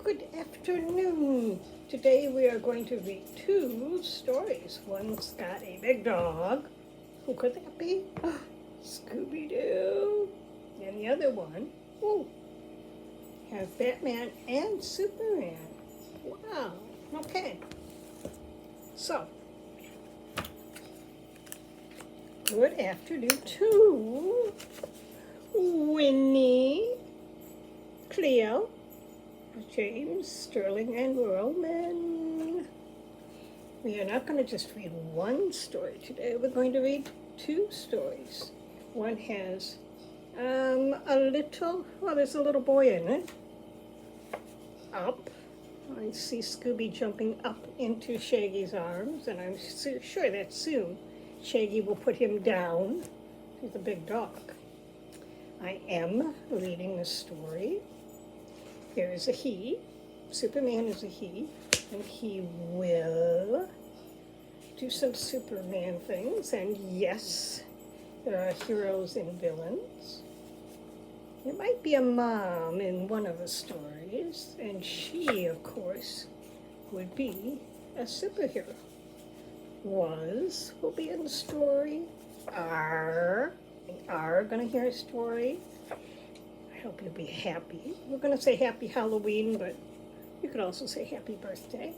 Good afternoon. Today we are going to read two stories. One's got a big dog. Who could that be? Scooby Doo. And the other one, has Batman and Superman. Wow. Okay. So, good afternoon to Winnie, Cleo, James, Sterling, and Roman. We are not going to just read one story today. We're going to read two stories. One has there's a little boy in it. Up. I see Scooby jumping up into Shaggy's arms, and I'm sure that soon Shaggy will put him down. He's a big dog. I am reading the story. There is a he. Superman is a he, and he will do some Superman things. And yes, there are heroes and villains. There might be a mom in one of the stories, and she, of course, would be a superhero. Will be in the story. Are going to hear a story. I hope you'll be happy. We're going to say happy Halloween, but you could also say happy birthday.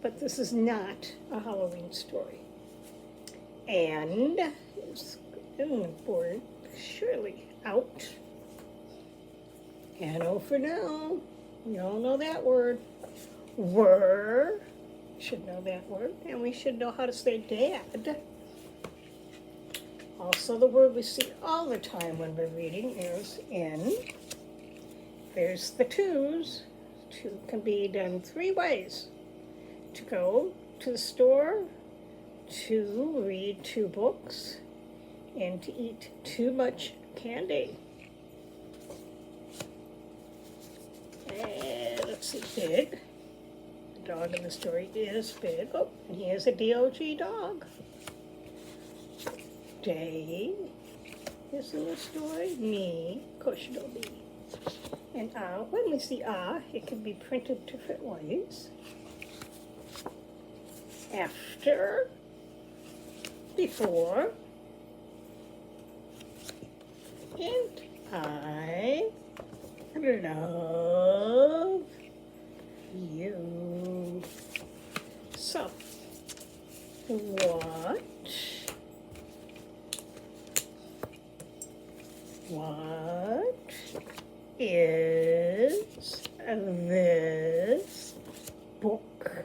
But this is not a Halloween story. And it's board surely out. And for now, we all know that word. Were. Should know that word. And we should know how to say dad. Also, the word we see all the time when we're reading is in. There's the twos. Two can be done three ways. To go to the store, to read two books, and to eat too much candy. And let's see, big. The dog in the story is big. Oh, and he is a DOG dog. Day is in the story. Me, Kushno me. And when we see it can be printed different ways. After, before, and I love you. So, what is this book?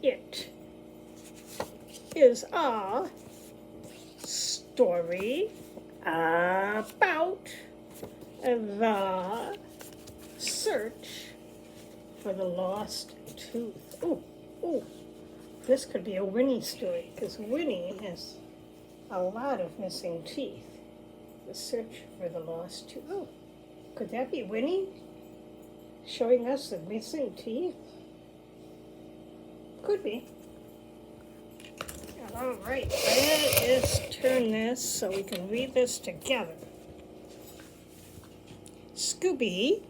It is a story about the search for the lost tooth. Ooh, this could be a Winnie story, because Winnie has a lot of missing teeth. The search for the lost tooth. Oh, could that be Winnie showing us the missing teeth? Could be. All right, let us turn this so we can read this together. Scooby,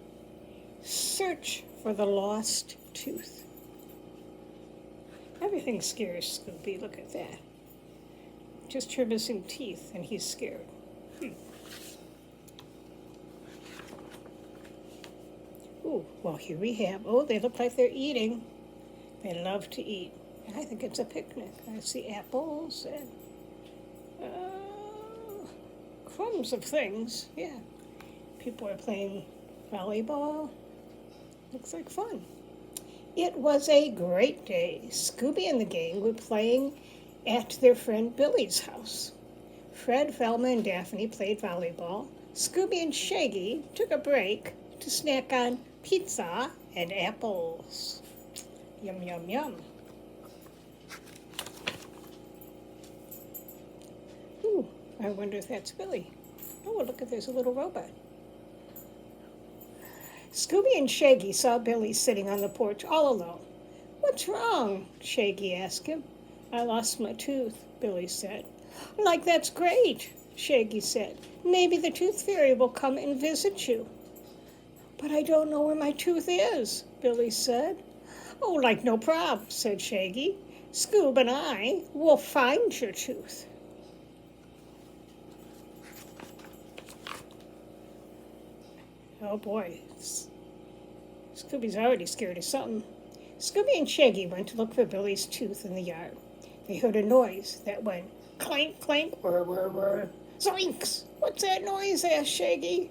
search for the lost tooth. Everything scares Scooby. Look at that. Just her missing teeth, and he's scared. Ooh, well, here we have. Oh, they look like they're eating. They love to eat. I think it's a picnic. I see apples and crumbs of things. Yeah. People are playing volleyball. Looks like fun. It was a great day. Scooby and the gang were playing at their friend Billy's house. Fred, Velma, and Daphne played volleyball. Scooby and Shaggy took a break to snack on pizza and apples. Yum, yum, yum. Ooh, I wonder if that's Billy. Oh, look at, there's a little robot. Scooby and Shaggy saw Billy sitting on the porch all alone. What's wrong? Shaggy asked him. I lost my tooth, Billy said. Like, that's great, Shaggy said. Maybe the Tooth Fairy will come and visit you. But I don't know where my tooth is, Billy said. Oh, like no prob, said Shaggy. Scoob and I will find your tooth. Oh boy, Scooby's already scared of something. Scooby and Shaggy went to look for Billy's tooth in the yard. They heard a noise that went clank, clank, whir, whir, whir. Zoinks! What's that noise? Asked Shaggy.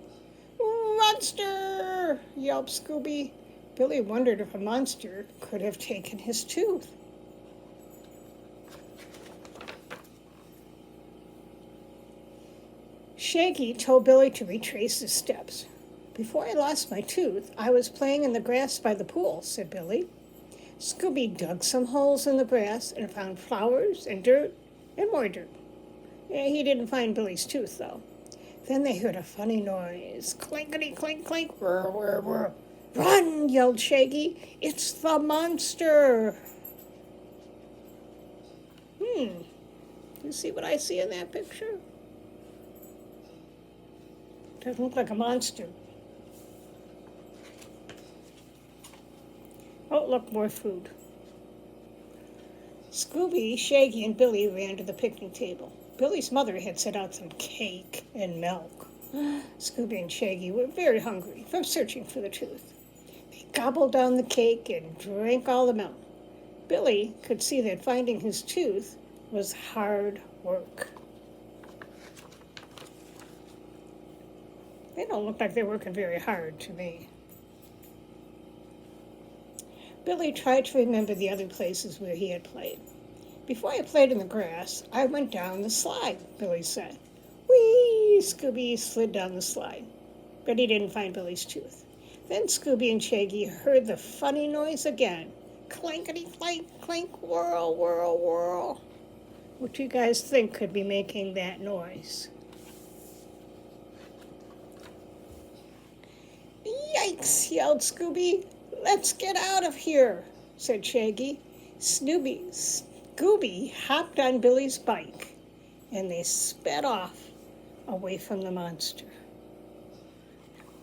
Monster! Yelped Scooby. Billy wondered if a monster could have taken his tooth. Shaggy told Billy to retrace his steps. Before I lost my tooth, I was playing in the grass by the pool, said Billy. Scooby dug some holes in the grass and found flowers and dirt and more dirt. He didn't find Billy's tooth, though. Then they heard a funny noise. Clankety clink clink, whir, whir, whir. Run, yelled Shaggy. It's the monster. You see what I see in that picture? Doesn't look like a monster. Oh, look, more food. Scooby, Shaggy, and Billy ran to the picnic table. Billy's mother had set out some cake and milk. Scooby and Shaggy were very hungry from searching for the tooth. They gobbled down the cake and drank all the milk. Billy could see that finding his tooth was hard work. They don't look like they're working very hard to me. Billy tried to remember the other places where he had played. Before I played in the grass, I went down the slide, Billy said. Whee! Scooby slid down the slide, but he didn't find Billy's tooth. Then Scooby and Shaggy heard the funny noise again. Clankety clank, clank, whirl, whirl, whirl. What do you guys think could be making that noise? Yikes, yelled Scooby. Let's get out of here, said Shaggy. Scooby hopped on Billy's bike, and they sped off away from the monster.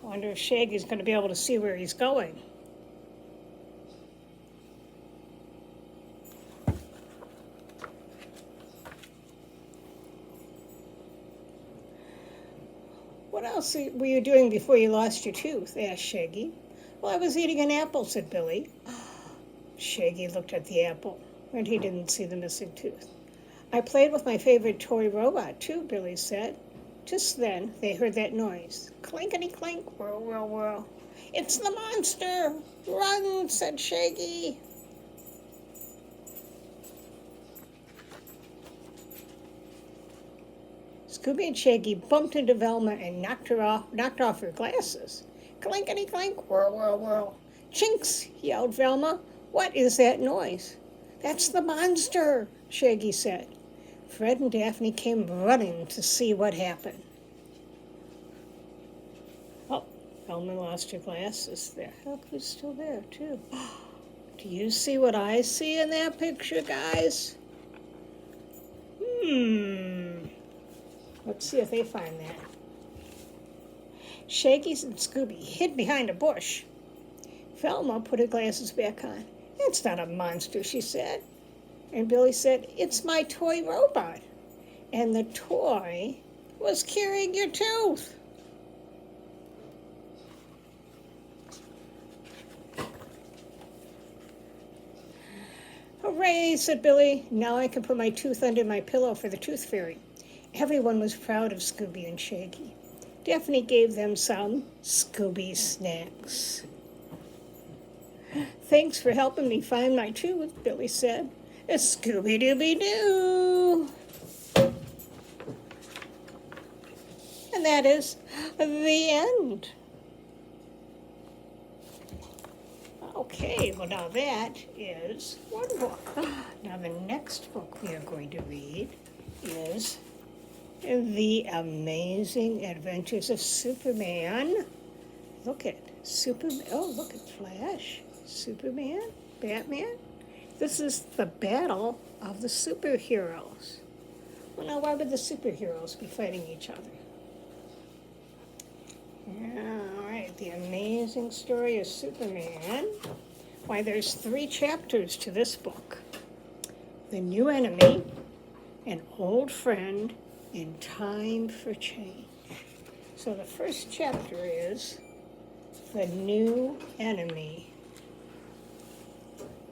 I wonder if Shaggy's going to be able to see where he's going. What else were you doing before you lost your tooth? Asked Shaggy. Well, I was eating an apple, said Billy. Shaggy looked at the apple, and he didn't see the missing tooth. I played with my favorite toy robot, too, Billy said. Just then, they heard that noise. Clankety clank, whirl, whirl, whirl. It's the monster! Run, said Shaggy. Scooby and Shaggy bumped into Velma and knocked off her glasses. Clankety clank, whirl, whirl, whirl. Chinks, yelled Velma. What is that noise? That's the monster, Shaggy said. Fred and Daphne came running to see what happened. Oh, Velma lost her glasses there. Look who's still there, too. Do you see what I see in that picture, guys? Let's see if they find that. Shaggy and Scooby hid behind a bush. Velma put her glasses back on. It's not a monster, she said. And Billy said, it's my toy robot. And the toy was carrying your tooth. Hooray, said Billy. Now I can put my tooth under my pillow for the tooth fairy. Everyone was proud of Scooby and Shaggy. Daphne gave them some Scooby snacks. Thanks for helping me find my tooth, Billy said. Scooby-Dooby-Doo. And that is the end. Okay, well now that is one book. Now the next book we are going to read is The Amazing Adventures of Superman. Look at Superman. Oh, look at Flash. Superman, Batman. This is the battle of the superheroes. Well, now why would the superheroes be fighting each other? Yeah, all right, The Amazing amazing story of Superman. Why, there's 3 chapters to this book. The New Enemy, An Old Friend, and Time for Change. So the first chapter is The New Enemy.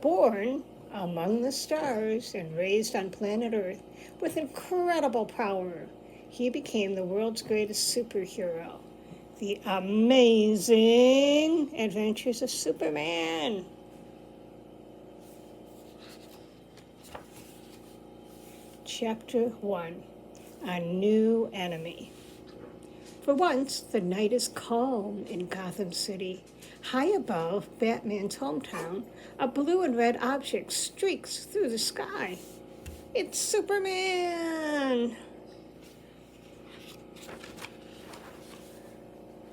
Born among the stars and raised on planet Earth with incredible power, he became the world's greatest superhero. The Amazing Adventures of Superman. Chapter 1, A New Enemy. For once, the night is calm in Gotham City. High above Batman's hometown, a blue and red object streaks through the sky. It's Superman!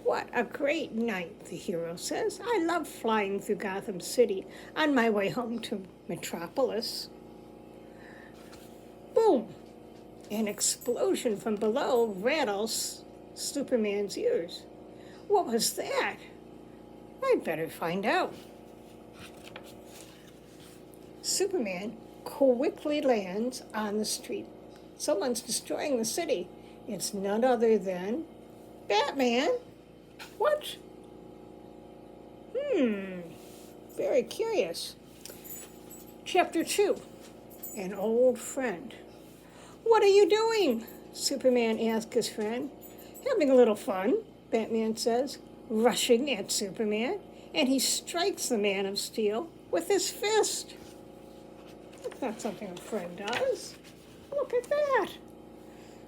What a great night, the hero says. I love flying through Gotham City on my way home to Metropolis. Boom! An explosion from below rattles Superman's ears. What was that? I'd better find out. Superman quickly lands on the street. Someone's destroying the city. It's none other than Batman. What? Very curious. Chapter 2, An Old Friend. What are you doing? Superman asked his friend. Having a little fun, Batman says, rushing at Superman, and he strikes the Man of Steel with his fist. That's not something a friend does. Look at that.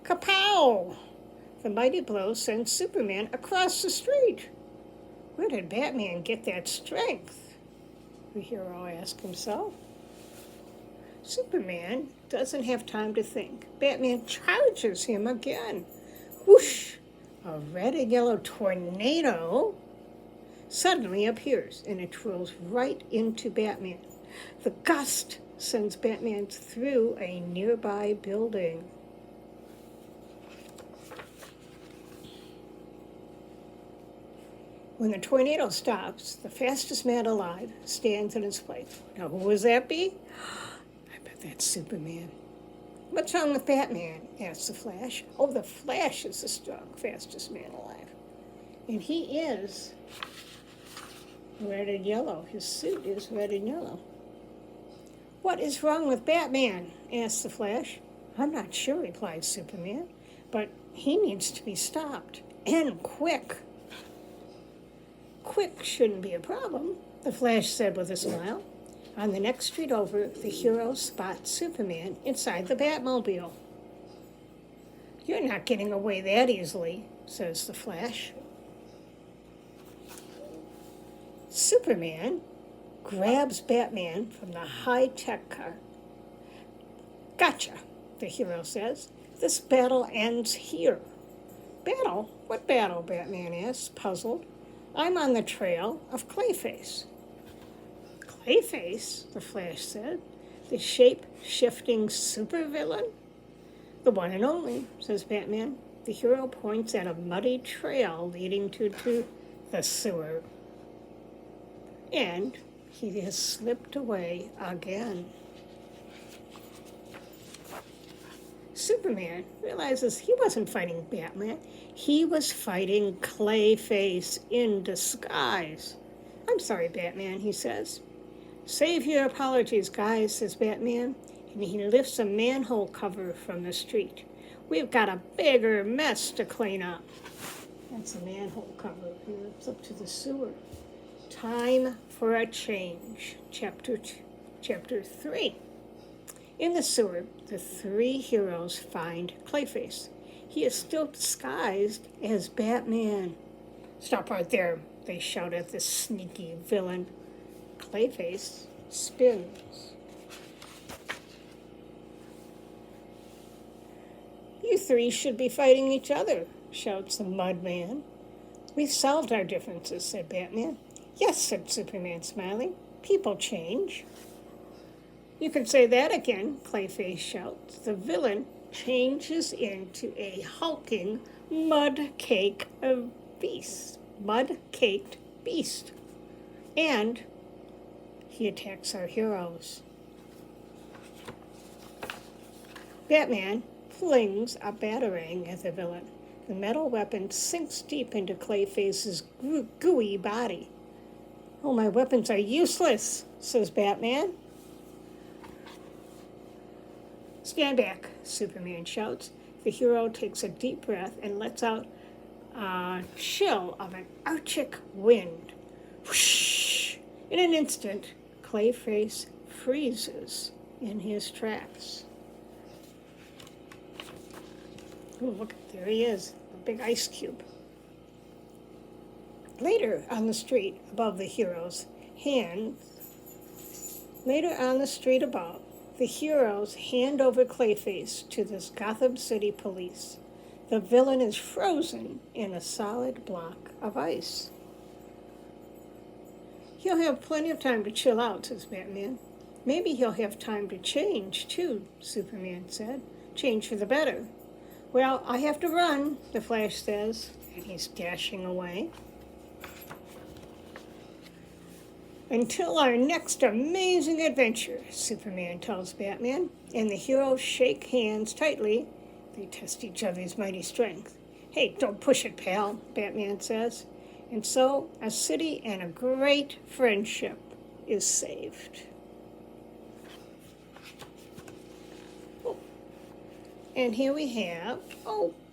Kapow! The mighty blow sends Superman across the street. Where did Batman get that strength? The hero asked himself. Superman doesn't have time to think. Batman charges him again. Whoosh! A red and yellow tornado suddenly appears, and it twirls right into Batman. The gust sends Batman through a nearby building. When the tornado stops, the fastest man alive stands in his place. Now, who would that be? I bet that's Superman. What's wrong with Batman? Asks the Flash. Oh, the Flash is the fastest man alive. And he is red and yellow. His suit is red and yellow. What is wrong with Batman? Asks the Flash. I'm not sure, replies Superman, but he needs to be stopped, and quick. Quick shouldn't be a problem, the Flash said with a smile. On the next street over, the hero spots Superman inside the Batmobile. You're not getting away that easily, says the Flash. Superman grabs Batman from the high-tech car. Gotcha, the hero says. This battle ends here. Battle? What battle? Batman asks, puzzled. I'm on the trail of Clayface. Clayface, the Flash said. The shape-shifting supervillain? The one and only, says Batman. The hero points at a muddy trail leading to the sewer. And he has slipped away again. Superman realizes he wasn't fighting Batman. He was fighting Clayface in disguise. I'm sorry, Batman, he says. Save your apologies, guys, says Batman, and he lifts a manhole cover from the street. We've got a bigger mess to clean up. That's a manhole cover. It's up to the sewer. Time for a change. Chapter 3. In the sewer, the 3 heroes find Clayface. He is still disguised as Batman. Stop right there, they shout at the sneaky villain. Clayface spins. You 3 should be fighting each other, shouts the Mudman. We've solved our differences, said Batman. Yes, said Superman, smiling. People change. You can say that again, Clayface shouts. The villain changes into a hulking mud-caked beast. Mud-caked beast. And he attacks our heroes. Batman flings a batarang at the villain. The metal weapon sinks deep into Clayface's gooey body. "Oh, my weapons are useless," says Batman. "Stand back," Superman shouts. The hero takes a deep breath and lets out a chill of an Arctic wind. Whoosh! In an instant, Clayface freezes in his tracks. Oh, look, there he is, a big ice cube. Later on the street above, the heroes hand over Clayface to the Gotham City police. The villain is frozen in a solid block of ice. "He'll have plenty of time to chill out," says Batman. "Maybe he'll have time to change, too," Superman said. "Change for the better." "Well, I have to run," the Flash says, and he's dashing away. "Until our next amazing adventure," Superman tells Batman, and the heroes shake hands tightly. They test each other's mighty strength. "Hey, don't push it, pal," Batman says. And so a city and a great friendship is saved. Oh. And here we have,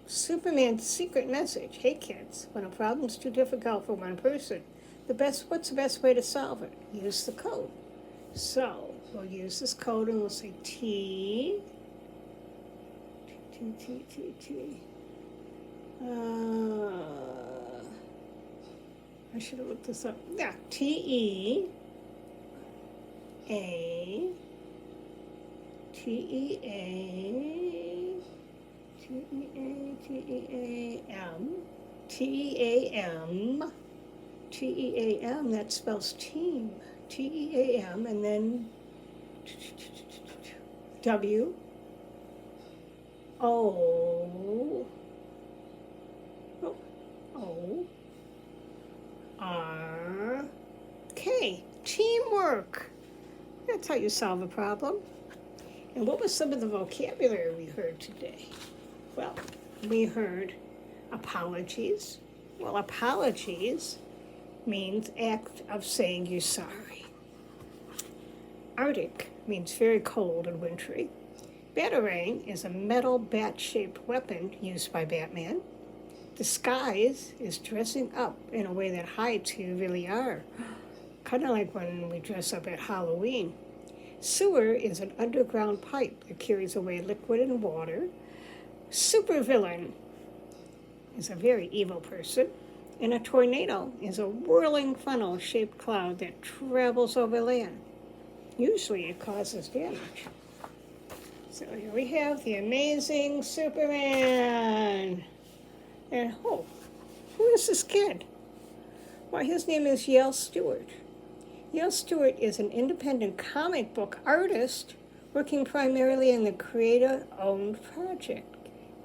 Superman's secret message. "Hey kids, when a problem's too difficult for one person, what's the best way to solve it? Use the code." So we'll use this code and we'll say T. I should have looked this up. Yeah, TEA TEAM, that spells team. TEAM, and then WORK. Teamwork. That's how you solve a problem. And what was some of the vocabulary we heard today? Well, we heard apologies. Well, apologies means act of saying you're sorry. Arctic means very cold and wintry. Batarang is a metal bat-shaped weapon used by Batman. Disguise is dressing up in a way that hides who you really are, kind of like when we dress up at Halloween. Sewer is an underground pipe that carries away liquid and water. Supervillain is a very evil person. And a tornado is a whirling funnel-shaped cloud that travels over land. Usually it causes damage. So here we have the amazing Superman. And who is this kid? Well, his name is Yale Stewart. Yale Stewart is an independent comic book artist working primarily in the creator-owned project,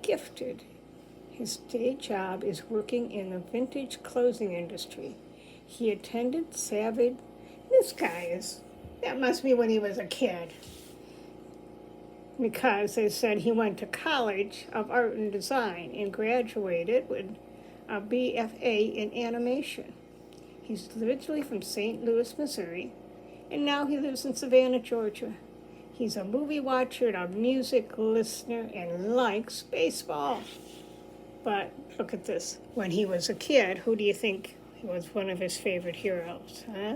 Gifted. His day job is working in the vintage clothing industry. He attended Savage. That must be when he was a kid. Because they said he went to College of Art and Design and graduated with a BFA in animation. He's originally from St. Louis, Missouri, and now he lives in Savannah, Georgia. He's a movie watcher and a music listener and likes baseball. But look at this. When he was a kid, who do you think was one of his favorite heroes, huh?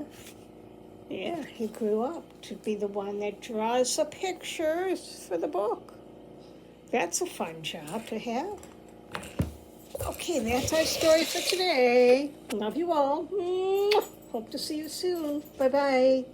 Yeah, he grew up to be the one that draws the pictures for the book. That's a fun job to have. Okay, that's our story for today. Love you all. Hope to see you soon. Bye-bye.